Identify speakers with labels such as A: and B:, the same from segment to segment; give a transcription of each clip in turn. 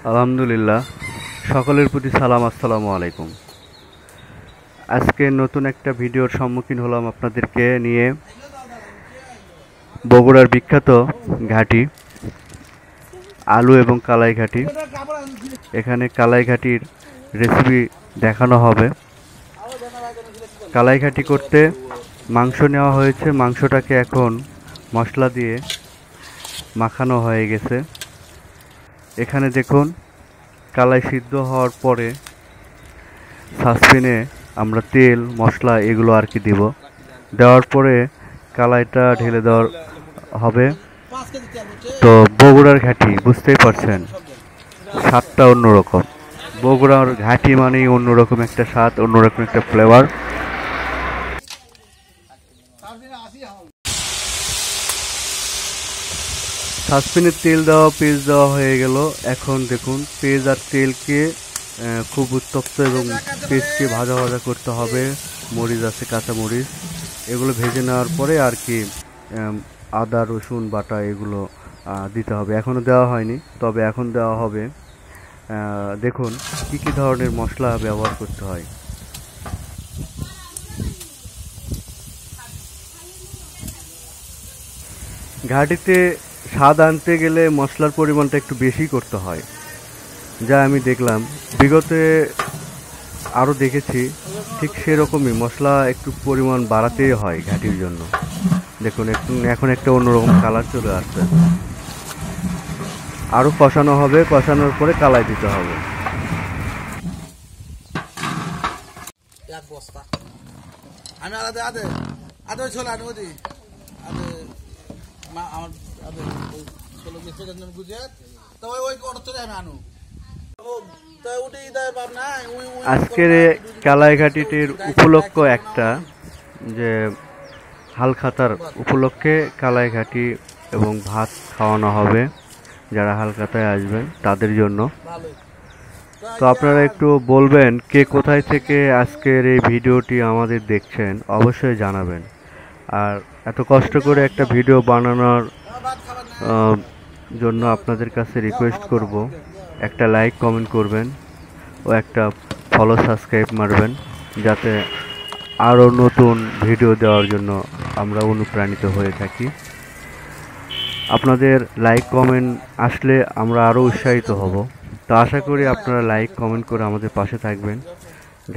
A: আলহামদুলিল্লাহ, সকলের প্রতি সালাম, আসসালামু আলাইকুম। আজকে নতুন একটা ভিডিওর সম্মুখীন হলাম আপনাদেরকে নিয়ে। বগুড়ার বিখ্যাত ঘাটি আলু এবং কালাই ঘাটি। এখানে কালাই ঘাটির রেসিপি দেখানো হবে। কালাই ঘাটি করতে মাংস নেওয়া হয়েছে, মাংসটাকে এখন মশলা দিয়ে মাখানো হয়ে গেছে। এখানে দেখুন, কালাই সিদ্ধ হওয়ার পরে সসপ্যানে আমরা তেল মশলা এগুলো আর কি দিব। দেওয়ার পরে কালাইটা ঢেলে দেওয়ার হবে। তো বগুড়ার ঘাটি বুঝতেই পারছেন, স্বাদটা অন্যরকম। বগুড়ার ঘাটি মানেই অন্যরকম একটা স্বাদ, অন্যরকম একটা ফ্লেভার। সসপ্যানে তেল দেওয়া, পেঁয়াজ দেওয়া হয়ে গেল। এখন দেখুন, পেঁয়াজ আর তেলকে খুব উত্তপ্ত এবং পেঁয়াজকে ভাজা ভাজা করতে হবে। মরিচ আছে, কাঁচা মরিচ, এগুলো ভেজে নেওয়ার পরে আর কি আদা রসুন বাটা এগুলো দিতে হবে। এখনও দেওয়া হয়নি, তবে এখন দেওয়া হবে। দেখুন কি কি ধরনের মশলা ব্যবহার করতে হয়। ঘাটিতে স্বাদ আনতে গেলে মশলার পরিমাণটা একটু বেশি করতে হয়, যা আমি দেখলাম। বিগতে আরও দেখেছি ঠিক সেরকমই মশলা একটু পরিমাণ বাড়াতেই হয় ঘাটির জন্য। দেখুন এখন একটা অন্যরকম কালার চলে আসছে। আরও কষানো হবে, কষানোর পরে কালাই দিতে হবে। আজকের কালাই ঘাটিটির উপলক্ষ একটা, যে হালখাতার উপলক্ষে কালাই ঘাটি এবং ভাত খাওয়ানো হবে যারা হালখাতায় আসবেন তাদের জন্য। তো আপনারা একটু বলবেন কে কোথায় থেকে আজকের এই ভিডিওটি আমাদের দেখছেন, অবশ্যই জানাবেন। আর এত কষ্ট করে একটা ভিডিও বানানোর জন্য আপনাদের কাছে রিকোয়েস্ট করব, একটা লাইক কমেন্ট করবেন ও একটা ফলো সাবস্ক্রাইব মারবেন, যাতে আরও নতুন ভিডিও দেওয়ার জন্য আমরা অনুপ্রাণিত হয়ে থাকি। আপনাদের লাইক কমেন্ট আসলে আমরা আরও উৎসাহিত হব। তো আশা করি আপনারা লাইক কমেন্ট করে আমাদের পাশে থাকবেন।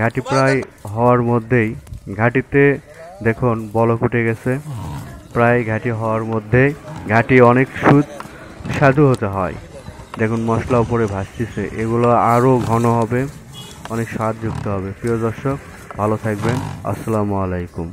A: ঘাটি প্রায় হওয়ার মধ্যেই, ঘাটিতে দেখুন বলক উঠে গেছে। প্রায় ঘাটি হওয়ার মধ্যেই, ঘাটি অনেক সুস্বাদু হতে হয়। দেখুন মশলা উপরে ভাসতেছে, এগুলো আরও ঘন হবে, অনেক স্বাদযুক্ত হবে। প্রিয় দর্শক, ভালো থাকবেন। আসসালামু আলাইকুম।